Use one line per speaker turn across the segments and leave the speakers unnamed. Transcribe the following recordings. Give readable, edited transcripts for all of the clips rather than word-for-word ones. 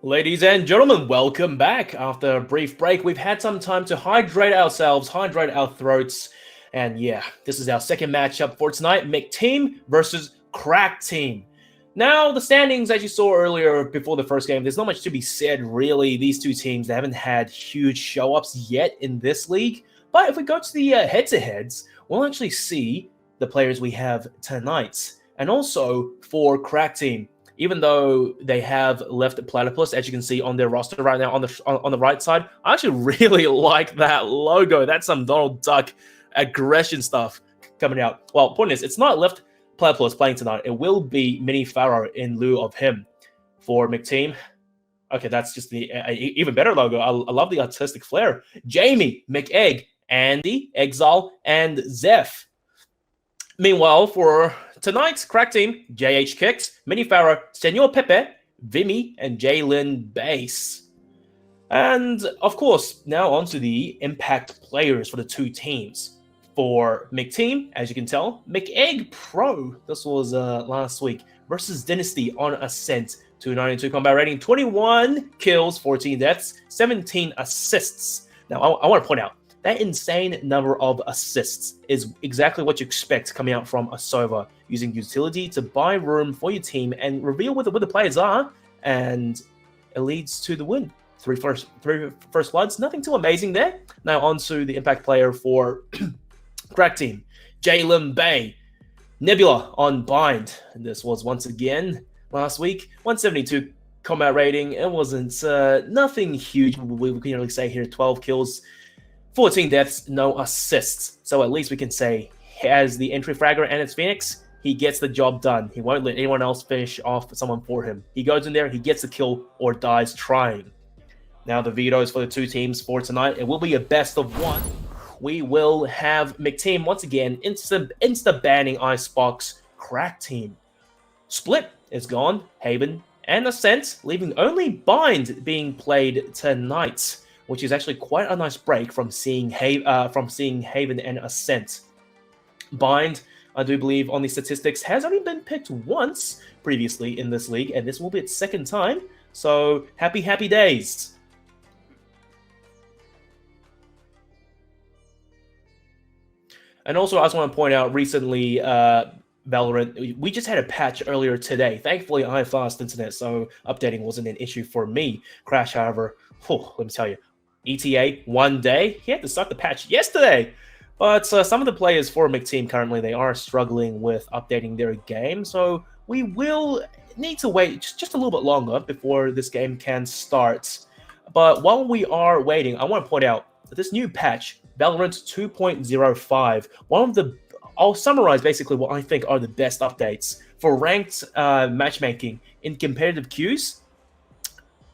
Ladies and gentlemen, welcome back. After a brief break, we've had some time to hydrate ourselves, hydrate our throats. And yeah, this is our second matchup for tonight, Mcteam versus Qrackedteam. Now, the standings, as you saw earlier before the first game, there's not much to be said, really. These two teams, they haven't had huge show-ups yet in this league. But if we go to the head-to-heads, we'll actually see the players we have tonight. And also for Qrackedteam, even though they have left Platypus, as you can see on their roster right now on the right side, I actually really like that logo. That's some Donald Duck aggression stuff coming out. Well, point is, it's not left Platypus playing tonight. It will be Mini Pharaoh in lieu of him for Mcteam. Okay, that's just the even better logo. I love the artistic flair. Jamie, McEgg, Andy, Exile, and Zeph. Meanwhile, for tonight's Qrackedteam, JH Kicks, Mini Pharaoh, Senor Pepe, Vimy, and Jalen Bass. And of course, now onto the impact players for the two teams. For Mcteam, as you can tell, McEgg Pro, this was last week, versus Dynasty on Ascent, 292 combat rating, 21 kills, 14 deaths, 17 assists. Now, I want to point out, that insane number of assists is exactly what you expect coming out from a Sova, using utility to buy room for your team and reveal what the players are, and it leads to the win. Three first bloods, nothing too amazing there. Now on to the impact player for Qrackedteam, Jalen Bay, Nebula on Bind. And this was once again last week, 172 combat rating. It wasn't nothing huge. We can really say here 12 kills. 14 deaths, no assists. So at least we can say, as the entry fragger and its Phoenix, he gets the job done. He won't let anyone else finish off someone for him. He goes in there, he gets the kill, or dies trying. Now the vetoes for the two teams for tonight. It will be a best of one. We will have Mcteam once again insta-banning Icebox Qrackedteam. Split is gone, Haven and Ascent, leaving only Bind being played tonight, which is actually quite a nice break from seeing Haven and Ascent. Bind, I do believe, on the statistics, has only been picked once previously in this league, and this will be its second time. So happy days. And also, I just want to point out recently, Valorant, we just had a patch earlier today. Thankfully, I have fast internet, so updating wasn't an issue for me. Crash, however, let me tell you, ETA, 1 day. He had to start the patch yesterday. But some of the players for Mcteam currently, they are struggling with updating their game. So we will need to wait just a little bit longer before this game can start. But while we are waiting, I want to point out that this new patch, Valorant 2.05, I'll summarize basically what I think are the best updates for ranked matchmaking in competitive queues.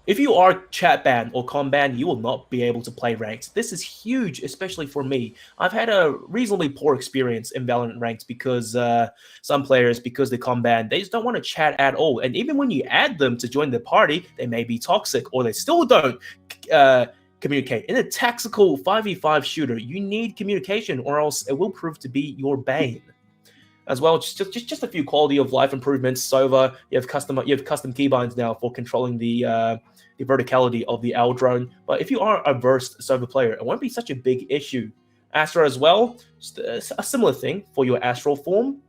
If you are chat banned or com banned, you will not be able to play ranked. This is huge, especially for me. I've had a reasonably poor experience in Valorant ranked because some players, because they're com banned, they just don't want to chat at all. And even when you add them to join the party, they may be toxic or they still don't communicate. In a tactical 5v5 shooter, you need communication or else it will prove to be your bane. As well, just a few quality of life improvements. Sova, you have custom keybinds now for controlling the verticality of the L drone. But if you are a versed Sova player, it won't be such a big issue. Astra as well, just a similar thing for your astral form.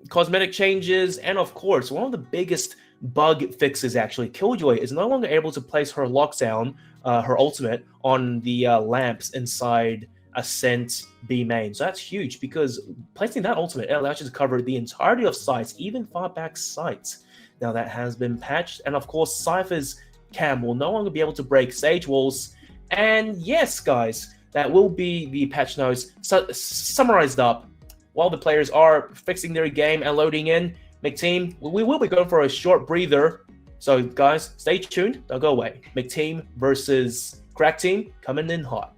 Cosmetic changes, and of course, one of the biggest bug fixes actually, Killjoy is no longer able to place her lockdown, her ultimate, on the lamps inside Ascent B main. So that's huge because placing that ultimate, it allows you to cover the entirety of sites, even far back sites. Now that has been patched, and of course Cypher's cam will no longer be able to break sage walls. And yes, guys, that will be the patch notes summarized up. While the players are fixing their game and loading in, Mcteam, we will be going for a short breather. So guys, stay tuned, don't go away. Mcteam versus Qrackedteam coming in hot.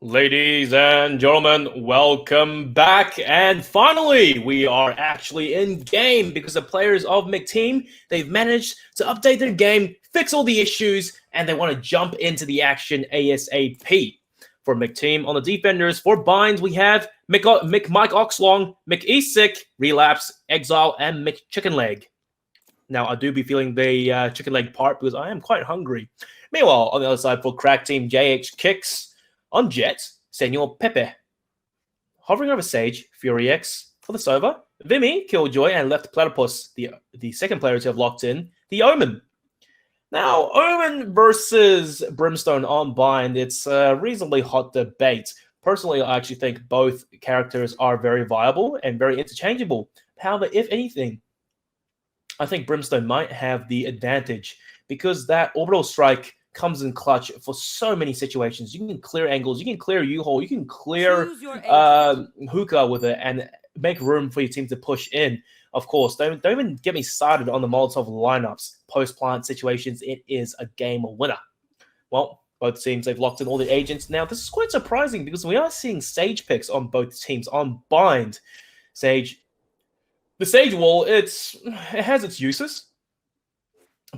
Ladies and gentlemen, welcome back. And finally, we are actually in game because the players of Mcteam, they've managed to update their game, fix all the issues, and they want to jump into the action ASAP. For Mcteam on the defenders, for binds, we have Mike Oxlong, McEsick, Relapse, Exile, and McChickenleg. Now, I do be feeling the chicken leg part because I am quite hungry. Meanwhile, on the other side for Crack Team, JH kicks on Jet, Senor Pepe. Hovering over Sage, Fury X for the Sova, Vimy, Killjoy, and left Platypus, the second player to have locked in, the Omen. Now, Omen versus Brimstone on Bind, it's a reasonably hot debate. Personally, I actually think both characters are very viable and very interchangeable. However, if anything, I think Brimstone might have the advantage because that orbital strike comes in clutch for so many situations. You can clear angles, you can clear U-hole, you can clear hookah with it and make room for your team to push in. Of course, don't even get me started on the Molotov lineups. Post-plant situations, it is a game winner. Well, both teams, they've locked in all the agents. Now, this is quite surprising because we are seeing Sage picks on both teams on Bind. The Sage wall, it has its uses,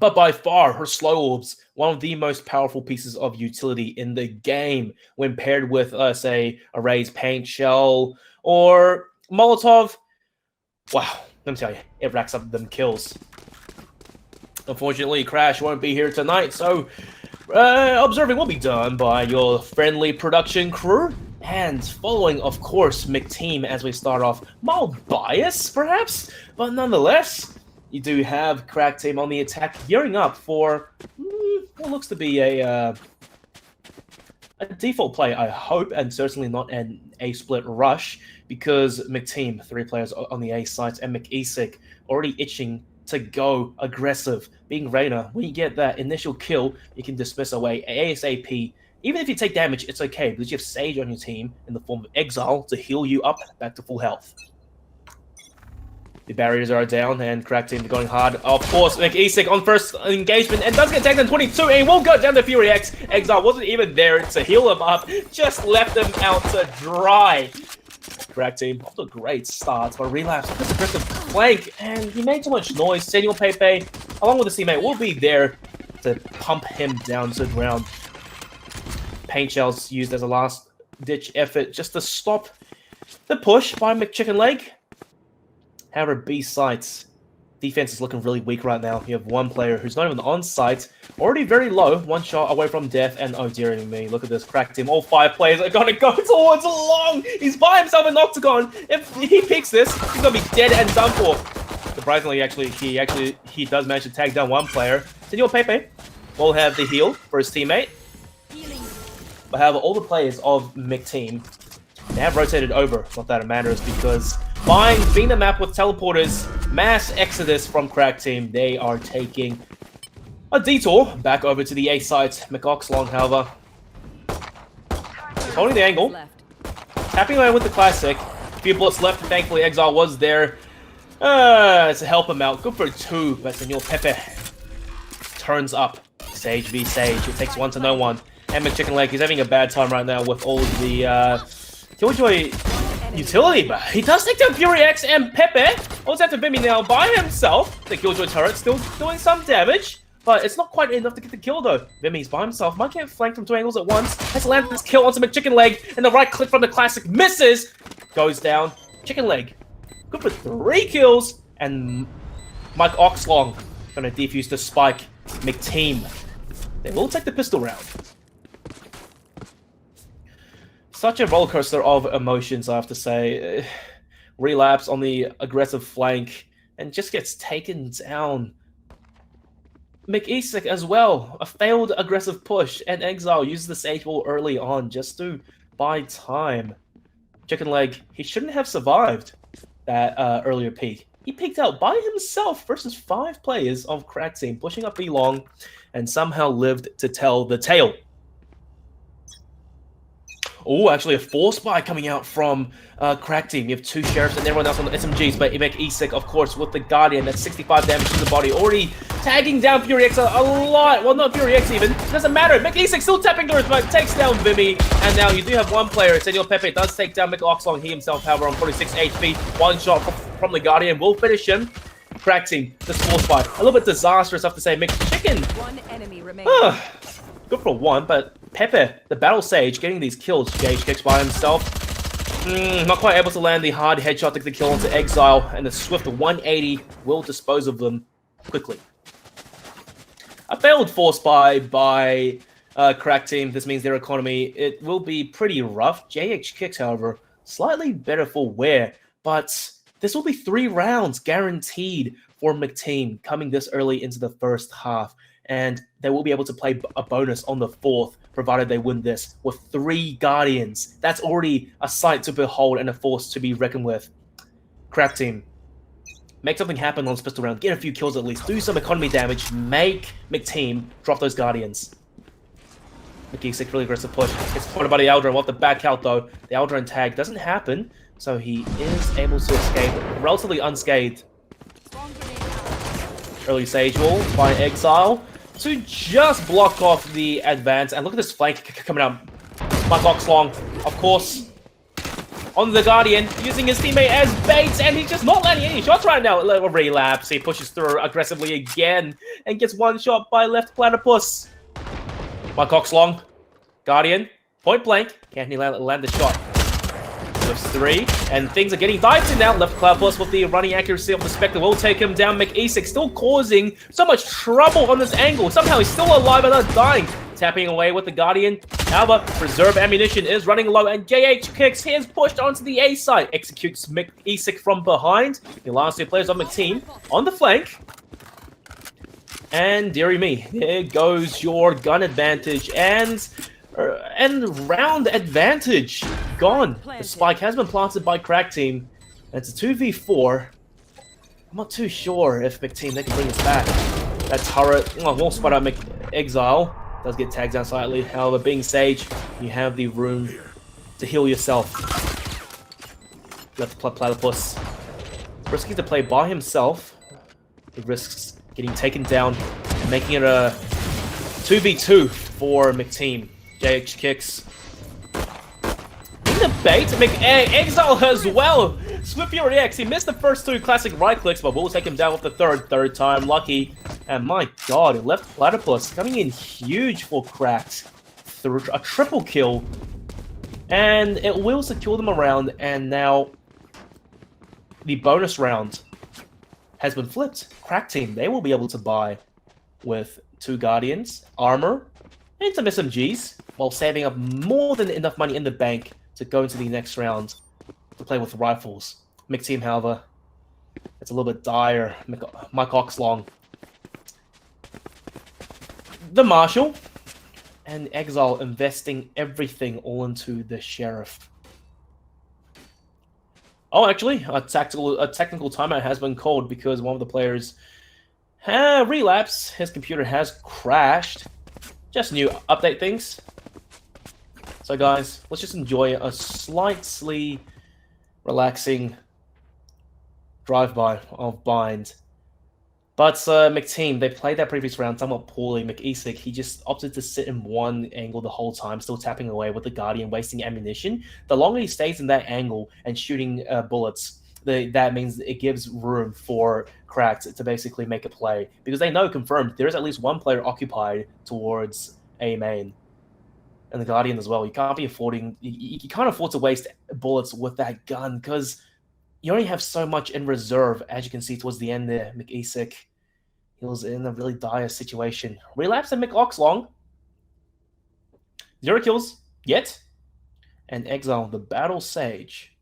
but by far, her slow orbs, one of the most powerful pieces of utility in the game when paired with, say, a Ray's Paint Shell or Molotov. Wow, let me tell you, it racks up them kills. Unfortunately, Crash won't be here tonight, so observing will be done by your friendly production crew. And following, of course, Mcteam as we start off. Mild bias, perhaps? But nonetheless, you do have Crack Team on the attack, gearing up for what looks to be a default play, I hope, and certainly not an A-split rush, because Mcteam, 3 players on the A site, and Mcteamvs already itching to go aggressive. Being Reyna, when you get that initial kill, you can dismiss away ASAP. Even if you take damage, it's okay, because you have Sage on your team in the form of Exile to heal you up back to full health. The barriers are down, and Crack Team going hard. Of course, Mcteamvs on first engagement, and does get taken on 22, and he will go down to Fury X. Exile wasn't even there to heal him up, just left him out to dry. Crack Team, off to a great start, but Relapse with this aggressive flank, and he made too much noise. Senor Pepe, along with his teammate, will be there to pump him down to the ground. Paint Shells used as a last-ditch effort just to stop the push by McChicken Leg. However, B sites defense is looking really weak right now. You have one player who's not even on site, already very low, 1 shot away from death, and oh dear me, look at this Crack Team. All 5 players are gonna go towards Long. He's by himself in Octagon. If he picks this, he's gonna be dead and done for. Surprisingly, he does manage to tag down 1 player. Senor Pepe will have the heal for his teammate. But however, all the players of Mcteam, they have rotated over. Not that it matters because being the map with teleporters, mass exodus from Crack Team, they are taking a detour back over to the A site. McOxlong, however, is holding the angle, tapping away with the classic. A few bullets left. Thankfully, Exile was there to help him out. Good for 2, but Senor Pepe turns up. Sage v Sage. It takes 1 to no one. And McChicken Leg, he's having a bad time right now with all the Killjoy utility, but he does take down Fury X and Pepe. Also have to Vimy now by himself. The Killjoy turret still doing some damage, but it's not quite enough to get the kill though. Vimy's by himself, might get flanked from 2 angles at once. Has to land this kill onto McChicken Leg, and the right click from the classic misses. Goes down. Chicken Leg, good for 3 kills, and Mike Oxlong gonna defuse the spike. Mcteam, they will take the pistol round. Such a rollercoaster of emotions, I have to say. Relapse on the aggressive flank and just gets taken down. Mcteamvs as well, a failed aggressive push, and Exile uses the Sage Wall early on just to buy time. Chicken Leg, he shouldn't have survived that earlier peak. He peeked out by himself versus 5 players of Crack Team, pushing up B long, and somehow lived to tell the tale. Oh, actually a force buy coming out from Crack Team. You have 2 Sheriffs and everyone else on the SMGs, but Mcteamvs, of course, with the Guardian. That's 65 damage to the body. Already tagging down Fury X a lot. Well, not Fury X even. Doesn't matter. Mcteamvs still tapping through his back, takes down Vimy. And now you do have 1 player. Senor Pepe does take down Oxlong. He himself, however, on 46 HP. 1 shot from the Guardian will finish him. Crack Team, this force buy. A little bit disastrous, I have to say. McChicken.
1 enemy remaining.
Good for 1, but Pepe, the Battle Sage, getting these kills. Gage kicks by himself. Not quite able to land the hard headshot to get the kill onto Exile, and the swift 180 will dispose of them. quickly. A failed force buy by Qrackedteam. This means their economy, it will be pretty rough. JH Kicks, however, slightly better for wear, but this will be 3 rounds guaranteed for Mcteam coming this early into the first half, and they will be able to play a bonus on the 4th, provided they win this with 3 Guardians. That's already a sight to behold and a force to be reckoned with. Qrackedteam, make something happen on this pistol round, get a few kills at least, do some economy damage, make Mcteam drop those Guardians. Mcteamvs really aggressive push. Gets pointed by the Aldrin. We'll have to back out though. The Aldrin tag doesn't happen, so he is able to escape relatively unscathed. Early Sage Wall by Exile to just block off the advance. And look at this flank coming out. Mcteamvs, of course, on the Guardian, using his teammate as bait, and he's just not landing any shots right now. A little relapse. He pushes through aggressively again and gets one shot by Left Platypus. Mcteamvs, Guardian, point blank. Can he land the shot? Lifts 3, and things are getting dived in now. Left Platypus with the running accuracy of the Spectre will take him down. Mcteamvs still causing so much trouble on this angle. Somehow he's still alive and not dying. Tapping away with the Guardian. However, reserve ammunition is running low, and JH Kicks. He is pushed onto the A side. Executes Mcteamvs from behind. The last 2 players on Mcteam on the flank. And dearie me, there goes your gun advantage and round advantage gone. The spike has been planted by Qrackedteam. It's a 2v4. I'm not too sure if Mcteam they can bring this back. That turret, won't spot out Exile. Does get tagged down slightly. However, being Sage, you have the room to heal yourself. Left Platypus risking to play by himself. He risks getting taken down, making it a 2v2 for Mcteam. JH Kicks. In the bait, Exile as well. Swift Fury X, he missed the first 2 classic right clicks, but will take him down with the third time lucky. And my god, Left Platypus coming in huge for Cracked. A triple kill. And it will secure them around, and now the bonus round has been flipped. Qrackedteam, they will be able to buy with 2 Guardians, armor, and some SMGs, while saving up more than enough money in the bank to go into the next round to play with rifles. Mcteam, however, it's a little bit dire. Mcteamvs, the Marshal, and Exile investing everything all into the Sheriff. Oh, actually, a technical timeout has been called because one of the players relapsed. His computer has crashed. Just new update things. So guys, let's just enjoy a slightly relaxing drive-by of Bind. But Mcteam, they played that previous round somewhat poorly. Mcteamvs, he just opted to sit in one angle the whole time, still tapping away with the Guardian, wasting ammunition. The longer he stays in that angle and shooting bullets, that means it gives room for Cracked to basically make a play. Because they know, confirmed, there is at least one player occupied towards A main. And the Guardian as well. You can't be affording... You can't afford to waste bullets with that gun, because you only have so much in reserve, as you can see towards the end there. Mcteamvs, he was in a really dire situation. Relapse and Mcteamvs. 0 kills yet. And Exile, the Battle Sage.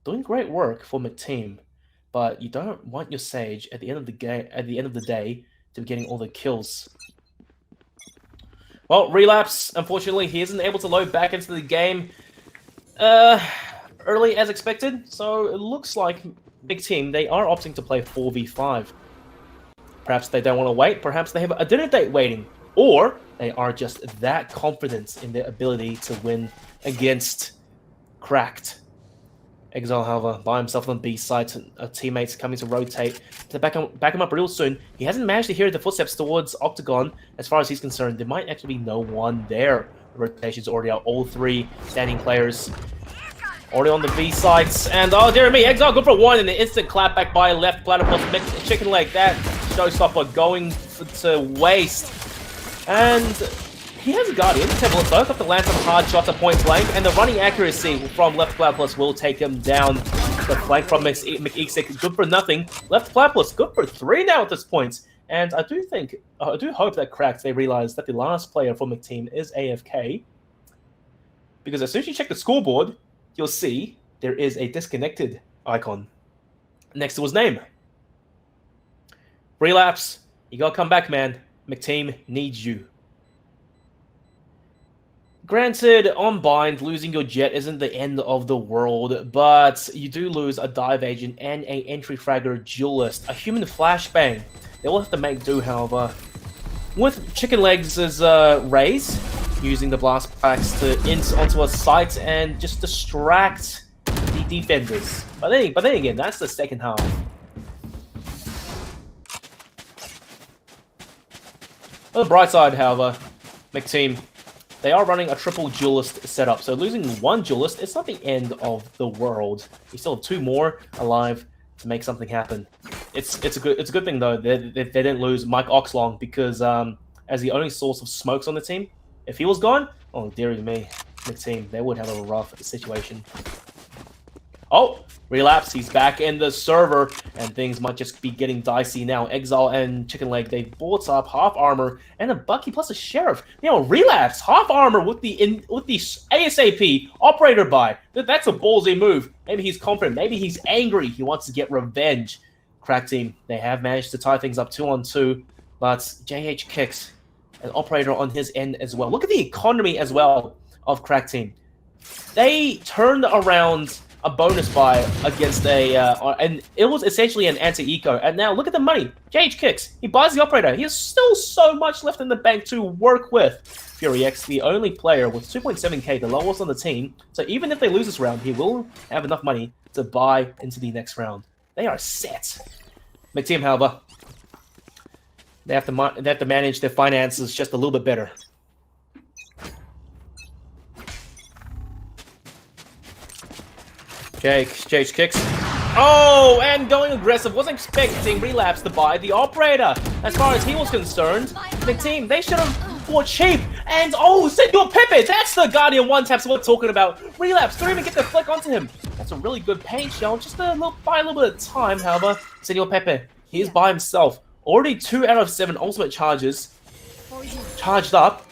Doing great work for Mcteam, but you don't want your Sage at the end of the day to be getting all the kills. Well, Relapse, unfortunately, he isn't able to load back into the game early as expected, so it looks like Mcteam, they are opting to play 4v5. Perhaps they don't want to wait, perhaps they have a dinner date waiting, or they are just that confident in their ability to win against Cracked. Exile, however, by himself on the B side, teammates coming to rotate to back him up real soon. He hasn't managed to hear the footsteps towards Octagon. As far as he's concerned, there might actually be no one there. The rotation's already out. All 3 standing players already on the B sides. And oh, dear me, Exile good for 1 and an instant clapback by Left Platypus. Chicken leg, that showstopper going to waste. And he has a Guardian. Temple though, got to land some hard shots at point blank, and the running accuracy from Left Platypus will take him down. the flank from Mcteamvs, good for nothing. Left Platypus, good for 3 now at this point. And I do hope that Cracked, they realize that the last player for Mcteam is AFK. Because as soon as you check the scoreboard, you'll see there is a disconnected icon next to his name. Relapse, you gotta come back, man. Mcteam needs you. Granted, on Bind, losing your jet isn't the end of the world, but you do lose a dive agent and a entry fragger duelist, a human flashbang. They will have to make do, however. With Chicken Legs' raise, using the blast packs to int onto a site and just distract the defenders. But then again, that's the second half. On the bright side, however, Mcteam, they are running a triple duelist setup, so losing 1 duelist is not the end of the world. You still have 2 more alive to make something happen. It's a good thing though they didn't lose Mike Oxlong because as the only source of smokes on the team, if he was gone, oh dearie me, Mcteam, they would have a rough situation. Oh, Relapse, he's back in the server, and things might just be getting dicey now. Exile and Chicken Leg, they bought up half armor and a Bucky plus a Sheriff. You know, Relapse, half armor with the ASAP operator buy. That's a ballsy move. Maybe he's confident, maybe he's angry, he wants to get revenge. Qrackedteam, they have managed to tie things up 2-on-2, but JH kicks an operator on his end as well. Look at the economy as well of Qrackedteam. They turned around a bonus buy against and it was essentially an anti-eco. And now look at the money. JH kicks. He buys the operator. He has still so much left in the bank to work with. Qrackedteam, the only player with 2.7k, the lowest on the team. So even if they lose this round, he will have enough money to buy into the next round. They are set. Mcteam, however, they have to manage their finances just a little bit better. JH kicks. Oh, and going aggressive. Wasn't expecting Relapse to buy the operator. As far as he was concerned, Mcteam, they should have bought cheap. And oh, Senor Pepe, that's the Guardian one-taps we're talking about. Relapse, don't even get the flick onto him. That's a really good paint shell. Just buy a little bit of time, however. Senor Pepe, he's by himself. Already 2 out of 7 ultimate charges charged up.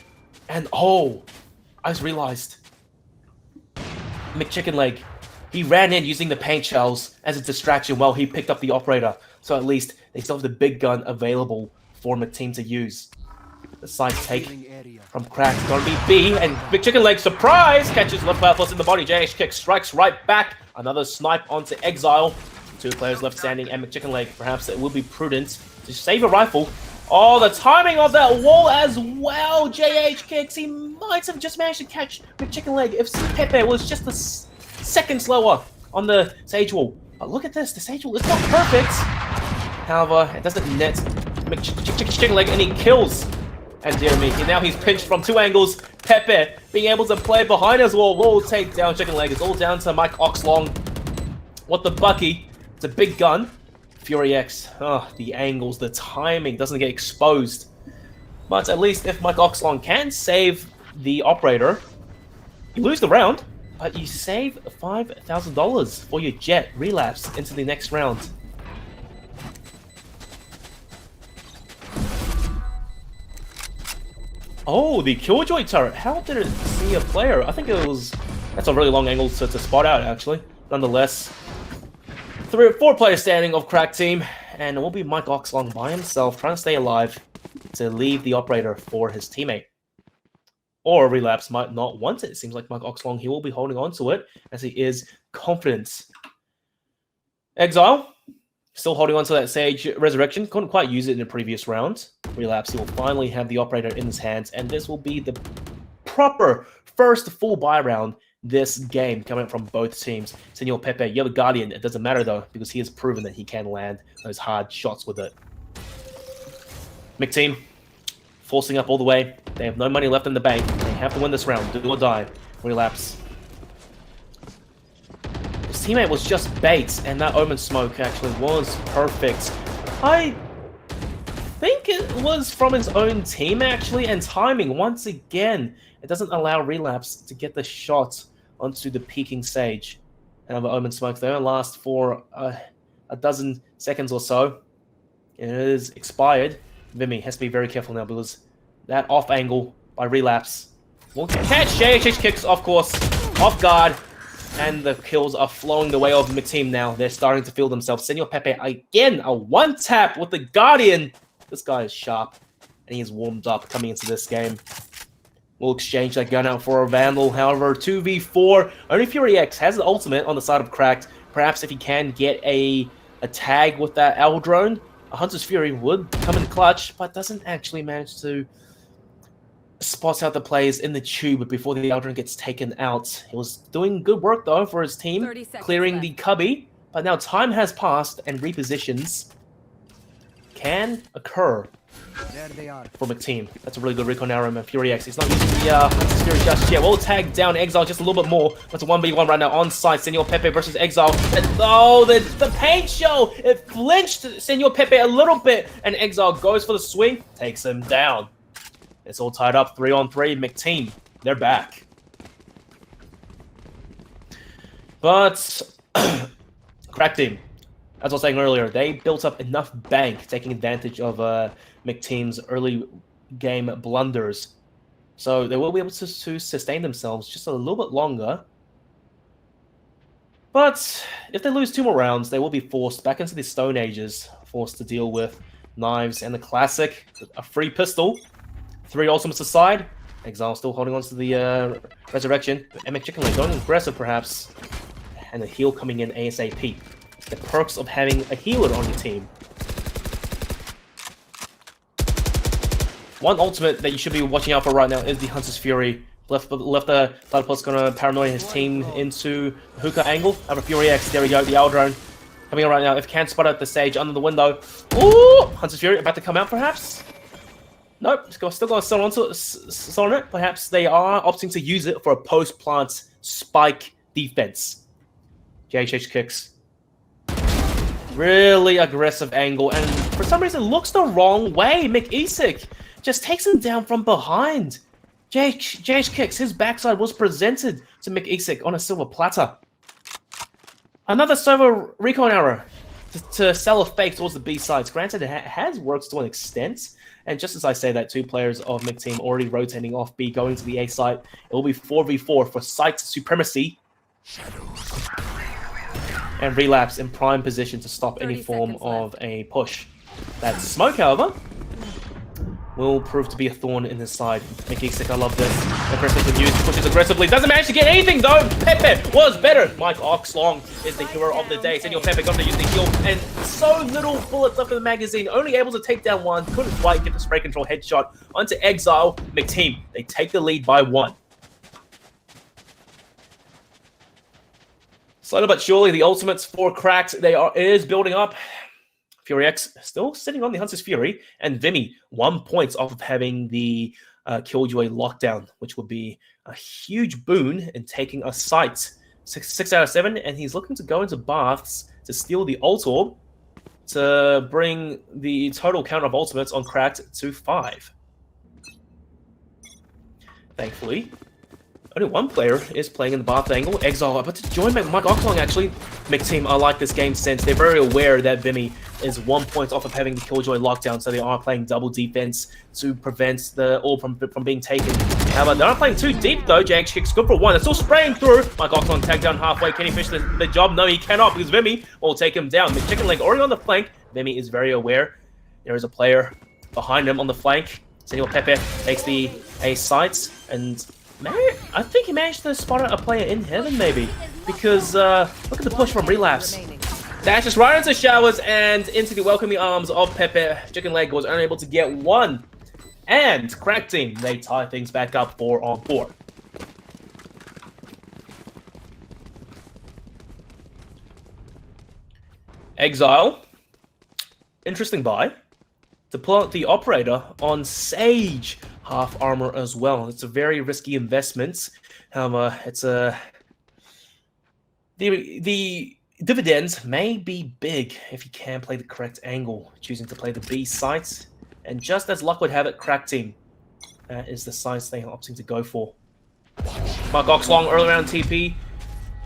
And oh, I just realized McChicken Leg, he ran in using the paint shells as a distraction while he picked up the operator. So at least they still have the big gun available for Mcteam to use. The side take from Crack is going to be B, and McChicken Leg, surprise, catches left Platypus in the body. JH kick strikes right back. Another snipe onto Exile. 2 players left standing, and McChicken Leg, perhaps it will be prudent to save a rifle. Oh, the timing of that wall as well. JH kicks. He might have just managed to catch McChicken Leg if Pepe was just a second slower on the Sage Wall. But look at this, the Sage Wall is not perfect. However, it doesn't net Chicken Leg, and he kills. And dear me, now he's pinched from 2 angles. Pepe being able to play behind as well will take down Chicken Leg. It's all down to Mike Oxlong. What the Bucky? It's a big gun. Fury X. Oh, the angles, the timing doesn't get exposed. But at least if Mike Oxlong can save the operator, you lose the round, but you save $5,000 for your jet Relapse into the next round. Oh, the Killjoy turret. How did it see a player? I think it was... That's a really long angle to spot out, actually. Nonetheless, 4 players standing of Qrackedteam, and it will be Mike Oxlong by himself, trying to stay alive to leave the operator for his teammate. Or Relapse might not want it. It seems like Mike Oxlong, he will be holding on to it, as he is confident. Exile, still holding on to that Sage Resurrection. Couldn't quite use it in the previous round. Relapse, he will finally have the operator in his hands, and this will be the proper first full buy round this game coming from both teams. Senor Pepe, you have a Guardian. It doesn't matter though, because he has proven that he can land those hard shots with it. Mcteam, forcing up all the way. They have no money left in the bank. They have to win this round. Do or die. Relapse. His teammate was just bait, and that Omen smoke actually was perfect. I think it was from his own team, actually, and timing, once again. It doesn't allow Relapse to get the shot onto the peeking Sage. Another Omen smoke there. Lasts for a dozen seconds or so. It is expired. Vimy has to be very careful now because that off angle by relapse will catch. JHH kicks, of course, off guard. And the kills are flowing the way of Mcteam now. They're starting to feel themselves. Senor Pepe, again, a one-tap with the Guardian. This guy is sharp, and he is warmed up coming into this game. We'll exchange that gun out for a Vandal. However, 2v4. Only Fury X has the ultimate on the side of Cracked. Perhaps if he can get a tag with that L drone, a Hunter's Fury would come in clutch, but doesn't actually manage to spot out the players in the tube before the L drone gets taken out. He was doing good work, though, for his team, clearing the cubby, but now time has passed and repositions can occur
There they are.
for Mcteam. That's a really good recon arrow, man. Fury X. He's not using the Hunter's Fury just yet. We'll tag down Exile just a little bit more. That's a 1v1 right now on site. Senor Pepe versus Exile. And, oh, the paint show! It flinched Senor Pepe a little bit, and Exile goes for the swing, takes him down. It's all tied up 3-on-3. Mcteam, they're back. But Qrackedteam, as I was saying earlier, they built up enough bank taking advantage of Mcteam's early game blunders. So they will be able to sustain themselves just a little bit longer. But if they lose 2 more rounds, they will be forced back into the Stone Ages, forced to deal with knives and the classic, a free pistol. 3 ultimates aside, Exile still holding on to the resurrection. Mcteam going aggressive perhaps, and a heal coming in ASAP. The perks of having a healer on your team. One ultimate that you should be watching out for right now is the Hunter's Fury. Left the Platypus gonna paranoia his team into the hookah angle. Have a Fury X, there we go, the L drone. Coming in right now, if can spot out the stage under the window. Ooh! Hunter's Fury about to come out perhaps? Nope, still got to on it. Perhaps they are opting to use it for a post-plant spike defense. JHH kicks. Really aggressive angle, and for some reason looks the wrong way. Mcteam just takes him down from behind. JH kicks, his backside was presented to Mcteam on a silver platter. Another silver recon arrow to sell a fake towards the B sides. Granted, it has worked to an extent. And just as I say that, 2 players of Mcteam already rotating off B, going to the A site. It will be 4v4 for site supremacy. And Relapse in prime position to stop any form of a push. That smoke, however, will prove to be a thorn in his side. Mcteam, I love this. Aggressively used, pushes aggressively. Doesn't manage to get anything though. Pepe was better. Mike Oxlong is the hero of the day. Senor Pepe got to use the heal, and so little bullets left in the magazine. Only able to take down 1. Couldn't quite get the spray control headshot onto Exile. Mcteam, they take the lead by 1. Slowly but surely, the ultimates for Cracked, is building up. Fury X still sitting on the Hunter's Fury, and Vimy 1 point off of having the Killjoy lockdown, which would be a huge boon in taking a site. 6 out of 7, and he's looking to go into Baths to steal the ult orb to bring the total count of ultimates on Cracked to 5. Thankfully, only 1 player is playing in the Bath angle. Exile, but to join Mike Oxlong actually. Mcteam, I like this game sense. They're very aware that Vimy is 1 point off of having the Killjoy lockdown, so they are playing double defense to prevent the orb from being taken. However, they're not playing too deep though. JX kicks good for 1. It's still spraying through. Mike Oxlong tagged down halfway. Can he finish the job? No, he cannot, because Vimy will take him down. Chicken Leg already on the flank. Vimy is very aware. There is a player behind him on the flank. Senor Pepe takes the A sites, and I think he managed to spot a player in heaven, maybe. Because, look at the push from Relapse. Dashes right into showers and into the welcoming arms of Pepe. Chicken Leg was unable to get 1. And Qrackedteam, they tie things back up 4-on-4. Exile. Interesting buy. To pull out the Operator on Sage. Half armor as well. It's a very risky investment. It's a... The dividends may be big if you can play the correct angle, choosing to play the B site. And just as luck would have it, Qrackedteam is the site they are opting to go for. Mike Oxlong early round TP.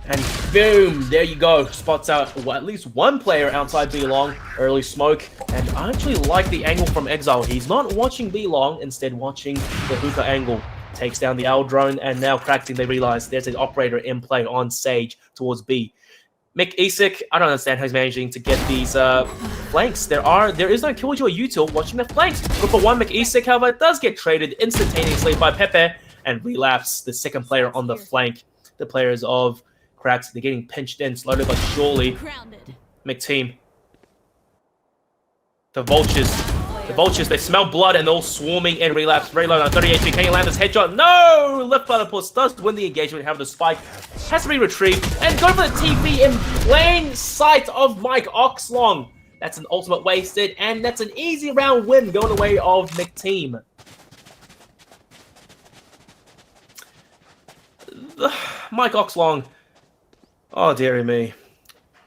And boom, there you go. Spots out at least one player outside B-Long. Early smoke. And I actually like the angle from Exile. He's not watching B-Long, instead watching the hookah angle. Takes down the Owl drone, and now Qrackedteam, they realize there's an operator in play on Sage towards B. Mcteamvs, I don't understand how he's managing to get these flanks. There is no Killjoy util watching the flanks. But for one, Mcteamvs, however, does get traded instantaneously by Pepe and relapse the second player on the flank. The players of Qrackedteam, they're getting pinched in slowly but surely. Mcteam. The Vultures, they smell blood and they're all swarming in. Relapse, very low on 30 HP. Can he land this headshot? No! Left Platypus does win the engagement. However, the spike has to be retrieved. And go for the TP in plain sight of Mike Oxlong. That's an ultimate wasted, and that's an easy round win going away of Mcteam. Mike Oxlong. Oh, dearie me.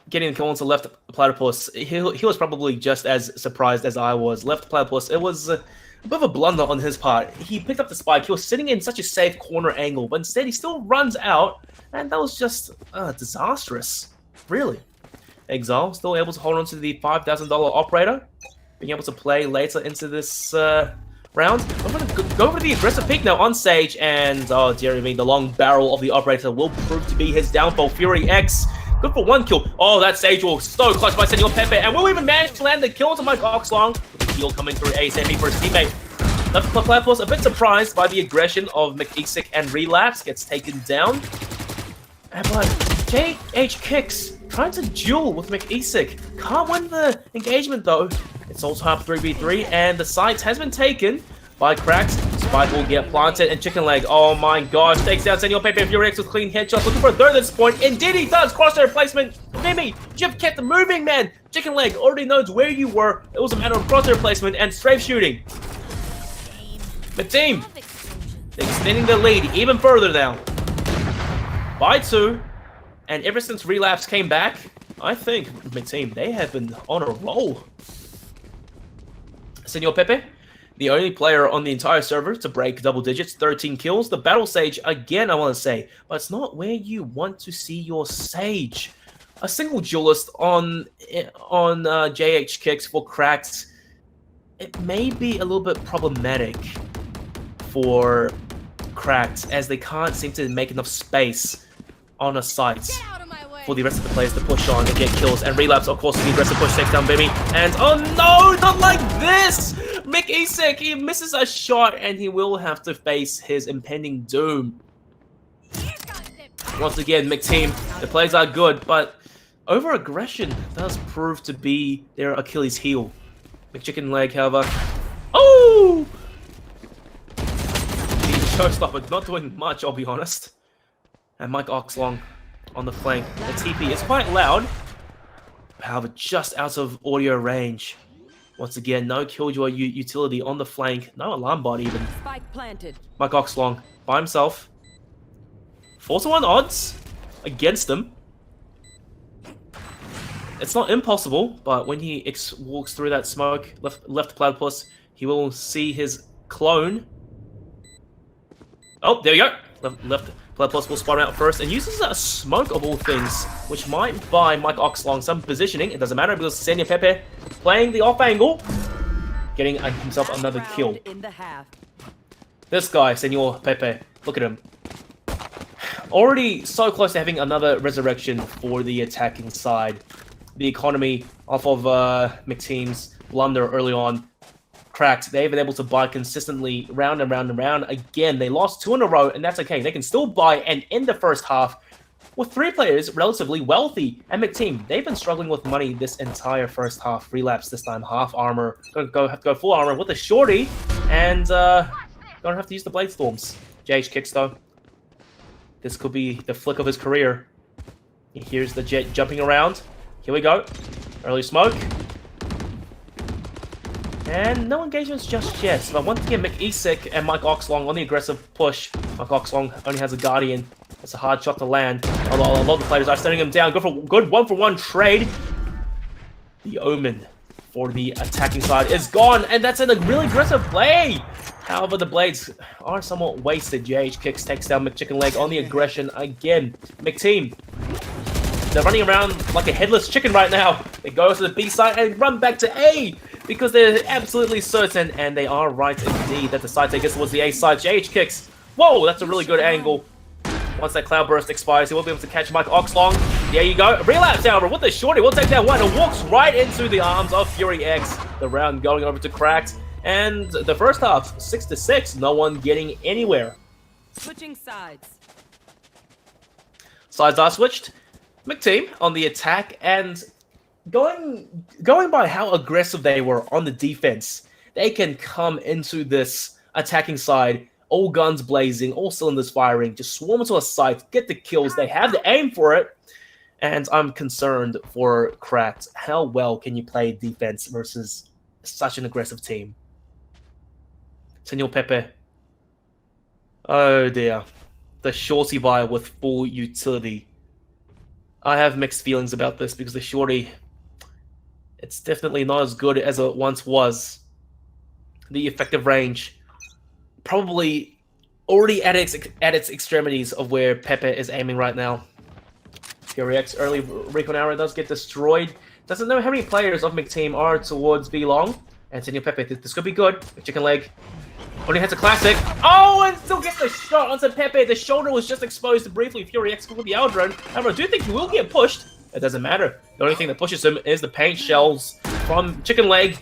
Getting the kill onto Left Platypus, he was probably just as surprised as I was. Left Platypus, it was a bit of a blunder on his part. He picked up the spike, he was sitting in such a safe corner angle, but instead he still runs out, and that was just disastrous, really. Exile still able to hold on to the $5,000 operator, being able to play later into this round. I'm going to go for the aggressive peek now on Sage, and oh dearie me, the long barrel of the operator will prove to be his downfall. Fury X. Good for one kill. Oh, that Sage will so clutch by Senor Pepe, and will even manage to land the kill onto Mike Oxlong. With the heal coming through ASAP for his teammate. Left Platypus a bit surprised by the aggression of Mcteamvs and Relapse, gets taken down. And but JH Kicks trying to duel with Mcteamvs. Can't win the engagement though. It's all time 3v3, and the site has been taken by Cracks. Spike will get planted, and Chicken Leg, oh my gosh, takes down Senor Pepe. Fury X with clean headshots, looking for a third at this point. Indeed he does! Crosshair placement. Mimi, you've kept moving, man! Chicken Leg already knows where you were. It was a matter of crosshair placement and strafe shooting. Mcteam extending the lead even further now. By 2. And ever since Relapse came back, I think Mcteam, they have been on a roll. Senor Pepe, the only player on the entire server to break double digits, 13 kills. The Battle Sage, again, I want to say, but it's not where you want to see your Sage. A single duelist on JH Kicks for Cracks, it may be a little bit problematic for Cracks, as they can't seem to make enough space on a site for the rest of the players to push on and get kills. And Relapse, of course, the aggressive push takes down Baby. And oh no, not like this! Mcteamvs, he misses a shot, and he will have to face his impending doom. Once again, Mcteam, the plays are good, but over-aggression does prove to be their Achilles heel. McChicken Leg, however, oh! The showstopper not doing much, I'll be honest. And Mike Oxlong on the flank. The TP is quite loud, however, just out of audio range. Once again, no Killjoy utility on the flank, no alarm bot even.
Spike planted.
Mike Oxlong by himself. 4-1 odds against him. It's not impossible, but when he walks through that smoke, left Platypus, he will see his clone. Oh, there you go. Left Platypus will spot him out first and uses a smoke of all things, which might buy Mike Oxlong some positioning. It doesn't matter because Senor Pepe playing the off angle, getting himself another kill. This guy, Senor Pepe, look at him. Already so close to having another resurrection for the attacking side. The economy off of Mcteamvs' blunder early on. Cracked, they've been able to buy consistently round and round and round. Again, they lost 2 in a row, and that's okay. They can still buy and end the first half with 3 players relatively wealthy. And Mcteam, they've been struggling with money this entire first half. Relapse this time, half armor. Have to go full armor with a shorty, and gonna have to use the Blade Storms. JH Kicks though. This could be the flick of his career. Here's the Jet jumping around. Here we go. Early smoke. And no engagements just yet. But once again, Mcteamvs and Mike Oxlong on the aggressive push. Mike Oxlong only has a Guardian. It's a hard shot to land. A lot of the players are sending him down. Good 1-for-1 trade. The Omen for the attacking side is gone. And that's a really aggressive play. However, the blades are somewhat wasted. JH Kicks takes down McChicken Leg on the aggression again. Mcteam They're running around like a headless chicken right now. They go to the B side and run back to A because they're absolutely certain, and they are right indeed, that the side take us towards the A side. JH kicks. Whoa, that's a really good angle. Once that cloud burst expires, he will be able to catch Mike Oxlong. There you go. Relapse, however, with the shorty, will take that one and walks right into the arms of Fury X. The round going over to Cracked. And the first half, 6-6, no one getting anywhere.
Switching sides.
Sides are switched. Mcteam on the attack, and going by how aggressive they were on the defense, they can come into this attacking side, all guns blazing, all cylinders firing, just swarm into a site, get the kills. They have the aim for it, and I'm concerned for Cracked. How well can you play defense versus such an aggressive team? Senor Pepe. Oh dear. The shorty buy with full utility. I have mixed feelings about this because the shorty, it's definitely not as good as it once was. The effective range, probably already at its extremities of where Pepe is aiming right now. Fury X early recon arrow does get destroyed. Doesn't know how many players of Mcteam are towards B long. And Senor Pepe, this could be good. Chicken leg. Only hits a classic. Oh, and still gets the shot onto Pepe. The shoulder was just exposed briefly. Fury X with the Aldrone. However, I do think he will get pushed. It doesn't matter. The only thing that pushes him is the paint shells from Chicken Leg.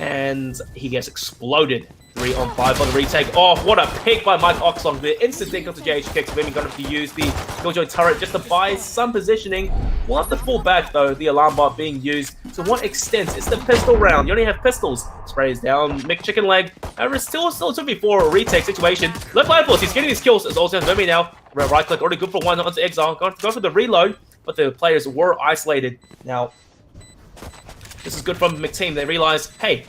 And he gets exploded. 3 on 5 on the retake. Oh, what a pick by Mike Oxlong. The instant take of the JH kicks. Women going to use the Killjoy turret just to buy some positioning. We'll have to fall back, though, the alarm bot being used. To what extent? It's the pistol round. You only have pistols. Sprays down Mick Chicken Leg. However, still 2v4 retake situation. Left Platypus, he's getting his kills. It's also Vimy now. Right click, already good for one onto Exile. Going to go for the reload, but the players were isolated. Now, this is good from Mcteam. They realize, hey,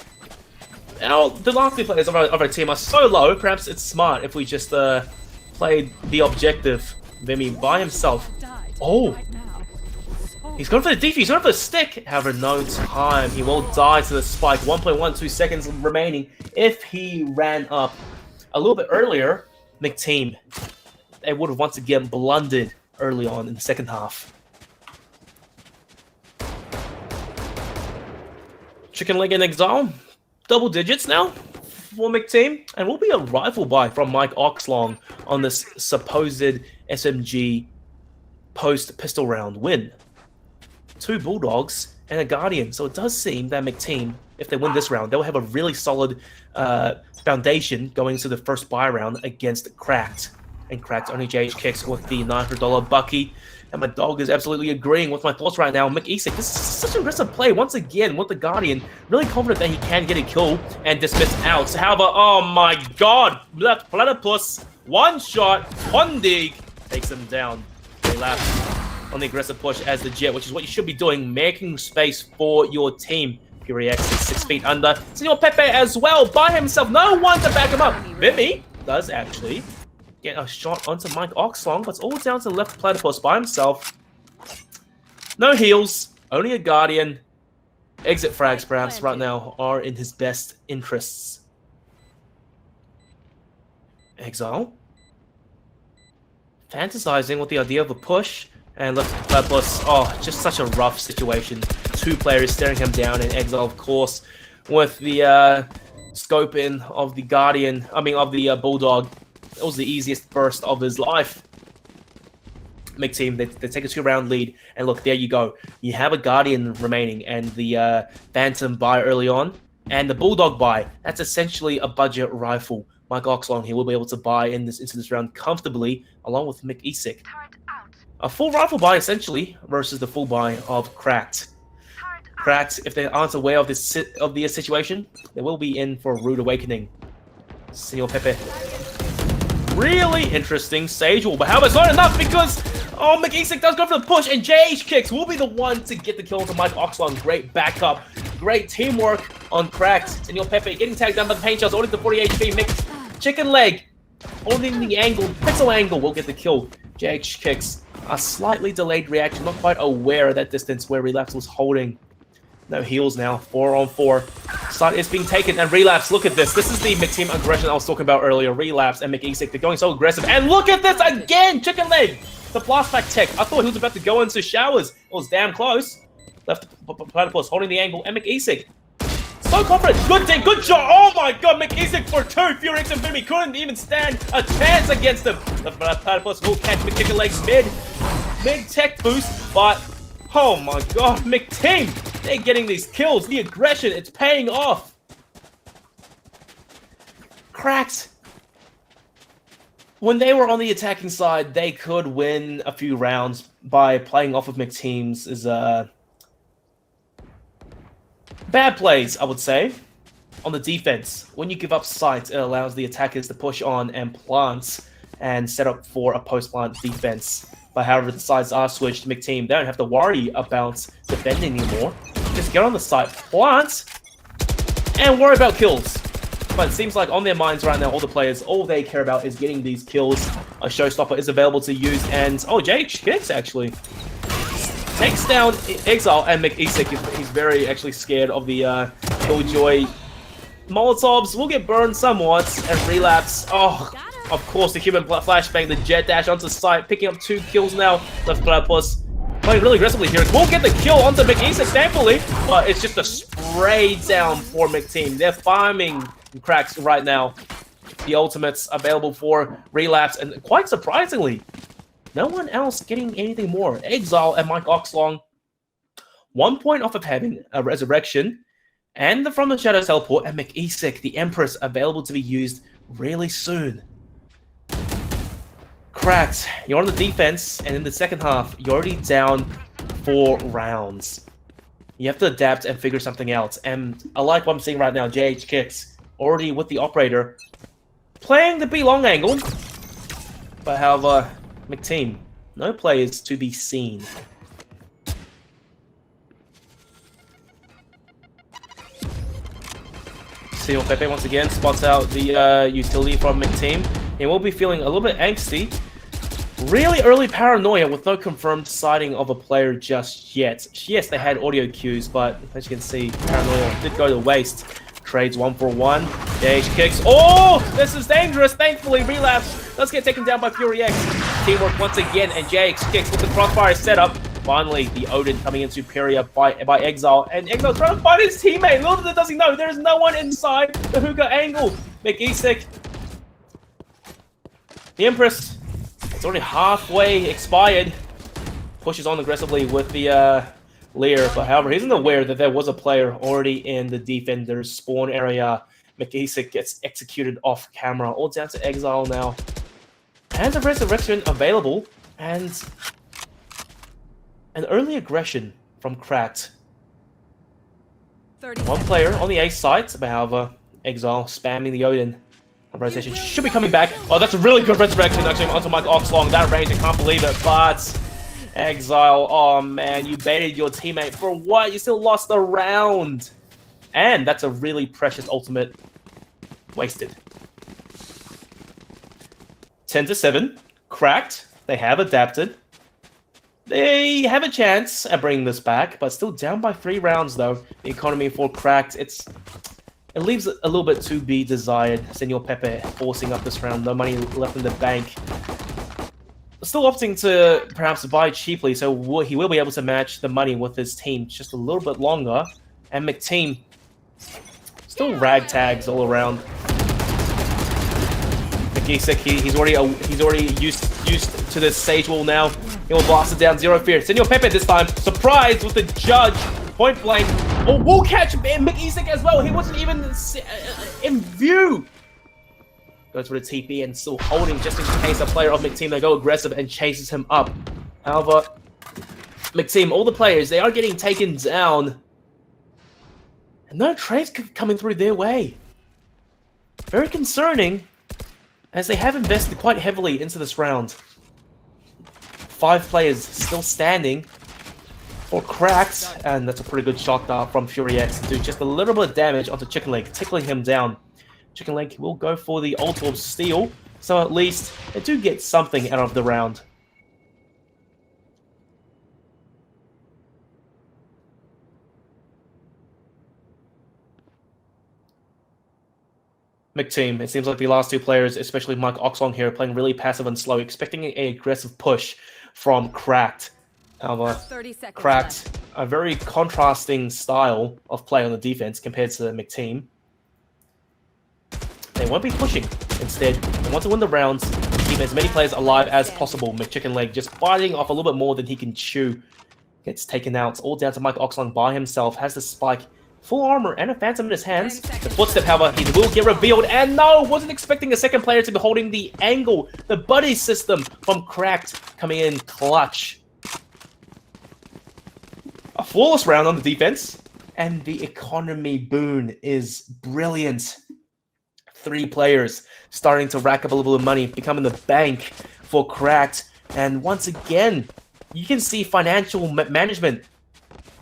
now, the last 2 players of our team are so low, perhaps it's smart if we just played the objective. Vimy by himself. Oh! He's going for the defuse, he's going for the stick! However, no time. He will die to the spike. 1.12 seconds remaining. If he ran up a little bit earlier, Mcteam, they would have once again blundered early on in the second half. Chicken Leg in Exile. Double digits now for Mcteam, and will be a rifle buy from Mike Oxlong on this supposed SMG post-pistol round win. 2 Bulldogs and a Guardian, so it does seem that Mcteam, if they win this round, they'll have a really solid foundation going into the first buy round against Cracked. And Cracked only JH kicks with the $900 Bucky. And my dog is absolutely agreeing with my thoughts right now. Mcteam, this is such an aggressive play. Once again, with the Guardian, really confident that he can get a kill and dismiss out. However, oh my god, left Platypus, one shot, one dig, takes him down. They left on the aggressive push as the Jet, which is what you should be doing, making space for your team. Fury X is 6 feet under. Senor Pepe as well, by himself, no one to back him up. Vimy does actually get a shot onto Mike Oxlong, but it's all down to the left Platypus by himself. No heals, only a Guardian. Exit frags, perhaps, right now are in his best interests. Exile. Fantasizing with the idea of a push, and left Platypus, oh, just such a rough situation. 2 players staring him down, and Exile, of course, with the scope in of the Guardian, of the Bulldog. It was the easiest burst of his life. Mcteam, they take a 2-round lead, and look, there you go. You have a Guardian remaining, and the Phantom buy early on, and the Bulldog buy. That's essentially a budget rifle. Mike Oxlong, he will be able to buy into this round comfortably, along with Mcteam. A full rifle buy, essentially, versus the full buy of Cracked. Cracked, if they aren't aware of the situation, they will be in for a rude awakening. Senor Pepe. Really interesting Sage Wall, but however, it's not enough because Mcteam does go for the push, and JH Kicks will be the one to get the kill to Mike Oxlong. Great backup, great teamwork on Cracked. Senor Pepe getting tagged down by the paint shells, only the 40 HP. Mick Chicken Leg holding the angle, pixel angle will get the kill. JH Kicks, a slightly delayed reaction, not quite aware of that distance where Relapse was holding. No heals now, 4 on 4. Side is being taken, and Relapse, look at this. This is the Mcteam aggression I was talking about earlier. Relapse and Mcteam, they're going so aggressive. And look at this again! Chicken Leg The blast back tech. I thought he was about to go into showers. It was damn close. Left Platypus holding the angle. And McEsic. So confident. Good job. Oh my god. McEsic for 2. Qrackedteam and Vimy couldn't even stand a chance against him. The Platypus will catch McKicker legs mid tech boost. But oh my god. Mcteam. They're getting these kills. The aggression. It's paying off. Cracked. When they were on the attacking side, they could win a few rounds by playing off of Mcteamvs' bad plays, I would say, on the defense. When you give up sight, it allows the attackers to push on and plant and set up for a post-plant defense. But however, the sides are switched to Mcteam. They don't have to worry about defending anymore. Just get on the site, plant, and worry about kills. But it seems like on their minds right now, all the players, all they care about is getting these kills. A showstopper is available to use, and oh, Qrackedteam actually takes down Exile, and McEsic. He's very actually scared of the Killjoy Molotovs. Will get burned somewhat and relapse. Oh, of course, the human flashbang, the jet dash onto site, picking up 2 kills now. Left Platypus playing really aggressively here. Won't get the kill onto McEsic, thankfully, but it's just a spray down for Mcteam. They're farming cracks right now. The ultimates available for relapse, and quite surprisingly, no one else getting anything more. Exile and Mike Oxlong, 1 point off of having a resurrection, and the From the Shadows teleport, and McEsic, the Empress, available to be used really soon. Cracked, you're on the defense, and in the second half, you're already down 4 rounds. You have to adapt and figure something out, and I like what I'm seeing right now. JH Kicks already with the operator, playing the B long angle, but however, Mcteam, no players to be seen. Senor Pepe once again spots out the utility from Mcteam. He will be feeling a little bit angsty. Really early paranoia with no confirmed sighting of a player just yet. Yes, they had audio cues, but as you can see, paranoia did go to waste. Trades 1 for 1. JH Kicks. Oh, this is dangerous. Thankfully, relapse. Let's get taken down by FuryX. Teamwork once again, and JH Kicks with the crossfire setup. Finally, the Odin coming in superior by Exile, and Exile trying to find his teammate. Little does he know, there is no one inside the hookah angle. McEsic. The Empress. It's already halfway expired. Pushes on aggressively with the Lear, but however, he isn't aware that there was a player already in the defender's spawn area. McEsic gets executed off camera, all down to Exile now. And the resurrection available, and an early aggression from Qrackedteam. 1 player on the A site, but however, Exile spamming the Odin. Rotation should be coming back. Oh, that's a really good resurrection actually onto Mike Oxlong. That range, I can't believe it, but Exile, oh man, you baited your teammate for what? You still lost the round. And that's a really precious ultimate wasted. 10-7, Qrackedteam. They have adapted. They have a chance at bringing this back, but still down by 3 rounds though. The economy for Qrackedteam, it leaves a little bit to be desired. Senor Pepe forcing up this round, no money left in the bank. Still opting to perhaps buy cheaply, so he will be able to match the money with his team just a little bit longer. And Mcteam still ragtags all around. McEsic, he's already used to this sage wall now. He will blast it down, zero fear. Senor Pepe this time, surprised with the judge, point blank. Oh, will catch McEsic as well. He wasn't even in view. Goes for the TP and still holding just in case a player of Mcteam, they go aggressive and chases him up. However, Mcteam, all the players, they are getting taken down. And no trades coming through their way. Very concerning, as they have invested quite heavily into this round. 5 players still standing for Qrackedteam, and that's a pretty good shot from FuryX to do just a little bit of damage onto Chicken Leg, tickling him down. Chicken Leg will go for the ult of steal, so at least they do get something out of the round. Mcteam, it seems like the last 2 players, especially Mike Oxlong here, playing really passive and slow, expecting an aggressive push. from Cracked. However,
30 seconds
Cracked,
left.
a very contrasting style of play on the defense compared to Mcteam. They won't be pushing. Instead, they want to win the rounds, keep as many players alive as possible. McChickenleg just biting off a little bit more than he can chew. Gets taken out, all down to Mike Oxlong by himself, has the spike, full armor, and a phantom in his hands. The footstep, however, he will get revealed, and no, wasn't expecting a second player to be holding the angle. The buddy system from Cracked coming in clutch. A flawless round on the defense, and the economy boon is brilliant. 3 players starting to rack up a little bit of money, becoming the bank for Cracked, and once again, you can see financial management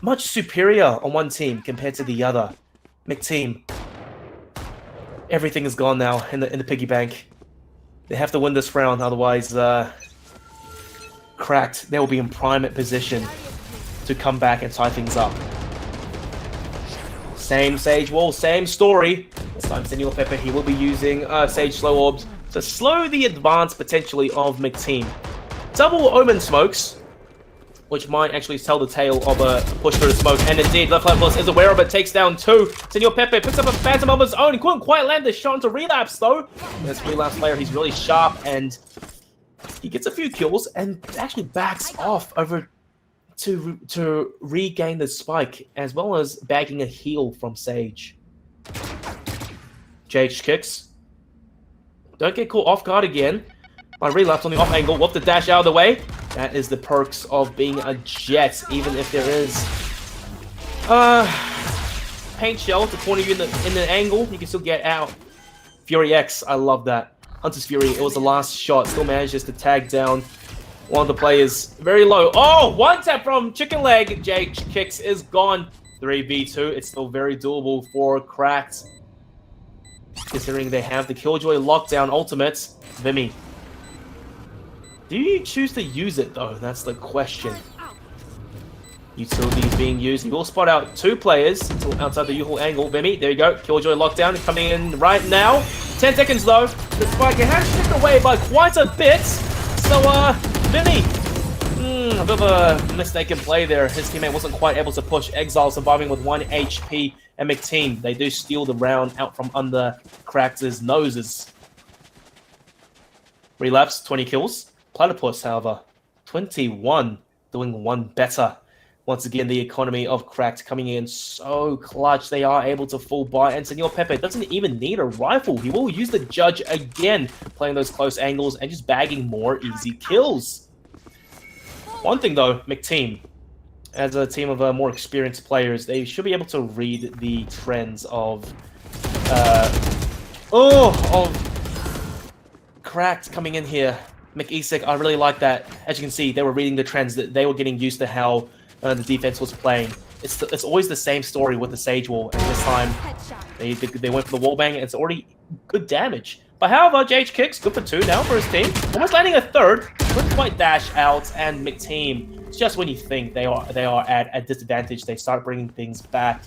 much superior on one team compared to the other. Mcteam, everything is gone now in the piggy bank. They have to win this round, otherwise, Cracked, they will be in prime position to come back and tie things up. Same Sage Wall, same story. This time, Senor Pepper, he will be using Sage Slow Orbs to slow the advance potentially of Mcteam. Double Omen Smokes, which might actually tell the tale of a push through the smoke. And indeed, Left Plus is aware of it, takes down 2. Senor Pepe picks up a Phantom of his own. He couldn't quite land the shot into Relapse, though. This Relapse player, he's really sharp, and he gets a few kills and actually backs off over to regain the spike, as well as bagging a heal from Sage. JH kicks. Don't get caught off guard again. My Relapse on the off angle, whoop the dash out of the way. That is the perks of being a Jet, even if there is paint shell to corner you in the angle, you can still get out. Fury X, I love that. Hunter's Fury, it was the last shot, still manages to tag down one of the players very low. Oh, one tap from Chicken Leg. JH kicks is gone. 3v2, it's still very doable for Cracked, considering they have the Killjoy lockdown ultimates. Vimy, do you choose to use it, though? That's the question. Utilities being used. He will spot out 2 players outside the usual angle. Vimy, there you go. Killjoy lockdown coming in right now. 10 seconds, though. The spike has chipped away by quite a bit. So, Vimy, a bit of a mistaken play there. His teammate wasn't quite able to push. Exile surviving with 1 HP. And Mcteam, they do steal the round out from under Cracked' noses. Relapse, 20 kills. Platypus, however, 21, doing 1 better. Once again, the economy of Cracked coming in so clutch. They are able to full buy, and Senor Pepe doesn't even need a rifle. He will use the Judge again, playing those close angles and just bagging more easy kills. One thing, though, Mcteam, as a team of more experienced players, they should be able to read the trends of Cracked coming in here. Mcteamvs, I really like that. As you can see, they were reading the trends, that they were getting used to how the defense was playing. It's always the same story with the Sage Wall, and this time they went for the wall bang, and it's already good damage. But however, JH kicks, good for 2 now for his team. Almost landing a 3rd, couldn't quite dash out, and Mcteam, just when you think they are at a disadvantage, they start bringing things back.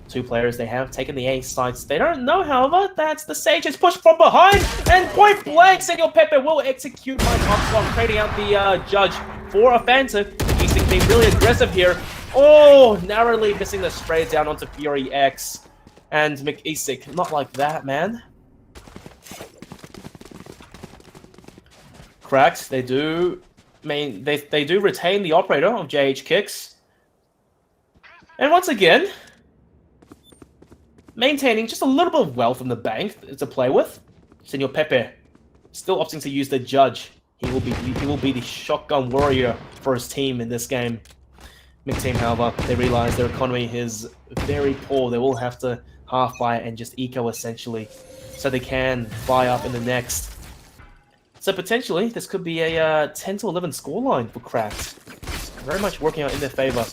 2 players, they have taken the A sites. They don't know, however, that's the Sage is pushed from behind, and point blank, Senor Pepe will execute Mike Oxlong, trading out the Judge for a Phantom. He's being really aggressive here. Oh, narrowly missing the spray down onto Fury X. And Mcteamvs, not like that, man. Cracked, they do retain the operator of JH kicks. And once again, maintaining just a little bit of wealth in the bank to play with. Senor Pepe still opting to use the Judge. He will be the shotgun warrior for his team in this game. Mcteam, however, they realize their economy is very poor. They will have to half buy and just eco essentially, so they can buy up in the next. So potentially this could be a 10 to 11 scoreline for Cracked. Very much working out in their favor.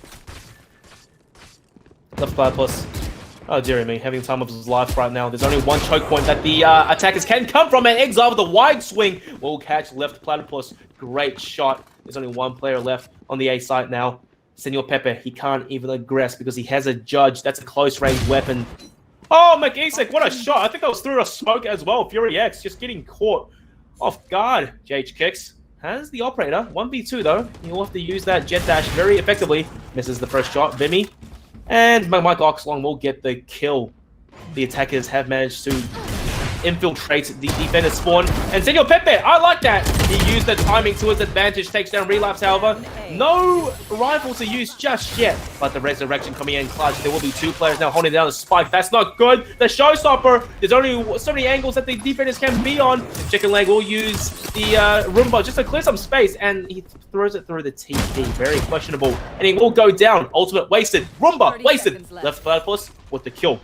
Left Platypus. Oh dear me, having time of his life right now. There's only 1 choke point that the attackers can come from, and Exile with a wide swing will catch Left Platypus. Great shot. There's only 1 player left on the A site now. Senor Pepe, he can't even aggress because he has a Judge. That's a close range weapon. Oh, Mcteamvs, what a shot. I think that was through a smoke as well. Fury X just getting caught off guard. JH kicks. has the operator. 1v2 though. He'll have to use that jet dash very effectively. Misses the first shot. Vimy. And Mike Oxlong will get the kill. The attackers have managed to infiltrate the defender spawn. And Senor Pepe, I like that. He used the timing to his advantage, takes down Relapse, however. No rifle to use just yet. But the resurrection coming in clutch. There will be 2 players now holding down the spike. That's not good. The showstopper. There's only so many angles that the defenders can be on. Chicken Leg will use the Roomba just to clear some space. And he throws it through the TP. Very questionable. And he will go down. Ultimate wasted. Roomba wasted. Left Platypus with the kill.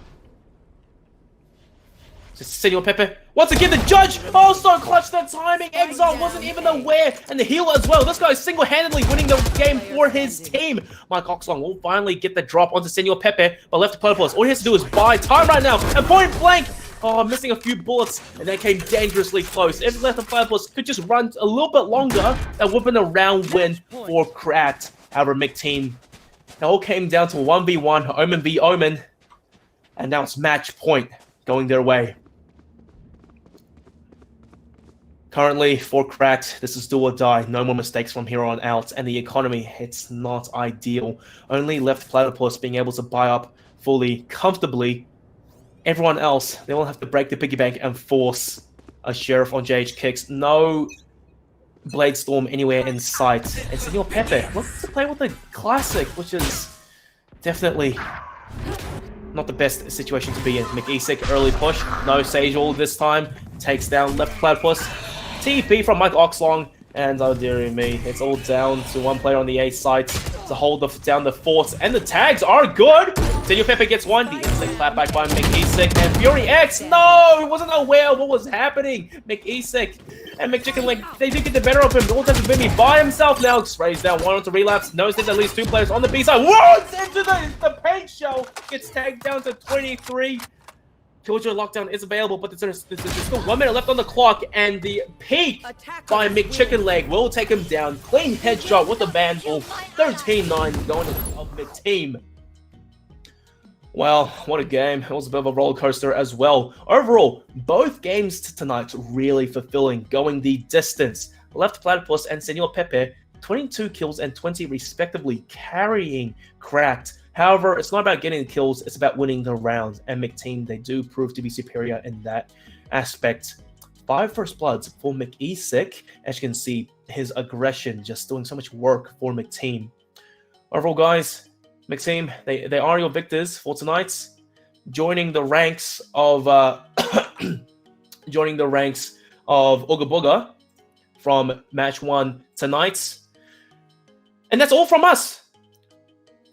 Senor Pepe. Once again, the judge also clutched the timing. Exile wasn't even aware. And the healer as well. This guy is single-handedly winning the game for his team. Mike Oxlong will finally get the drop onto Senor Pepe. But left to Platypus. All he has to do is buy time right now. And point blank. Oh, missing a few bullets. And that came dangerously close. If left to Platypus could just run a little bit longer, that would have been a round win for Cracked. However, Mcteam. It all came down to 1v1. Omen v Omen. And now it's match point going their way. Currently, for Cracked, this is do or die. No more mistakes from here on out. And the economy, it's not ideal. Only left Platypus being able to buy up fully, comfortably. Everyone else, they will have to break the piggy bank and force a sheriff on JH kicks. No Blade Storm anywhere in sight. And Senor Pepe looks to play with the classic, which is definitely not the best situation to be in. Mcteamvs early push. No Sage all this time. Takes down left Platypus. TP from Mike Oxlong, and oh dearie me, it's all down to one player on the A site to hold down the forts, and the tags are good! Senor Pepe gets one, the instant clapback by Mcteamvs, and Fury X, no! He wasn't aware of what was happening! Mcteamvs and McChicken, like, they did get the better of him. All time to Vimy by himself now, sprays down one onto Relapse, knows there's at least 2 players on the B side, runs into the paint shell, gets tagged down to 23. Killjoy Lockdown is available, but there's still 1 minute left on the clock, and the peak by McChicken Leg will take him down. Clean headshot with the vandal. 13-9 going to Mcteam. Well, what a game. It was a bit of a roller coaster as well. Overall, both games tonight really fulfilling, going the distance. Left Platypus and Senor Pepe, 22 kills and 20 respectively, carrying Cracked. However, it's not about getting the kills, it's about winning the round. And Mcteam, they do prove to be superior in that aspect. 5 first bloods for Mcteamvs. As you can see, his aggression just doing so much work for Mcteam. Overall, guys, Mcteam, they are your victors for tonight. Joining the ranks of Ooga Booga from match 1 tonight. And that's all from us.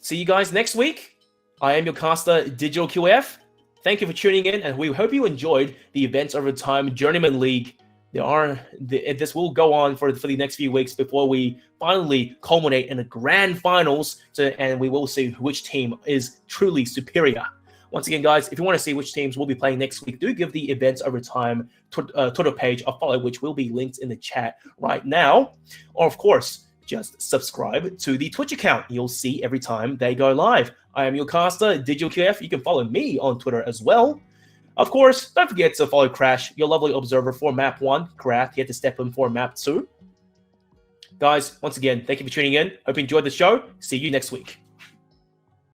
See you guys next week. I am your caster, Digital QF. Thank you for tuning in, and we hope you enjoyed the Events Over Time Journeyman League. This will go on for the next few weeks before we finally culminate in the grand finals, and we will see which team is truly superior. Once again, guys, if you want to see which teams we'll be playing next week, do give the Events Over Time Twitter page a follow, which will be linked in the chat right now. Or, of course, just subscribe to the Twitch account. You'll see every time they go live. I am your caster, Digital QF. You can follow me on Twitter as well. Of course, don't forget to follow Crash, your lovely observer for Map 1. Crack, you have to step in for Map 2. Guys, once again, thank you for tuning in. Hope you enjoyed the show. See you next week.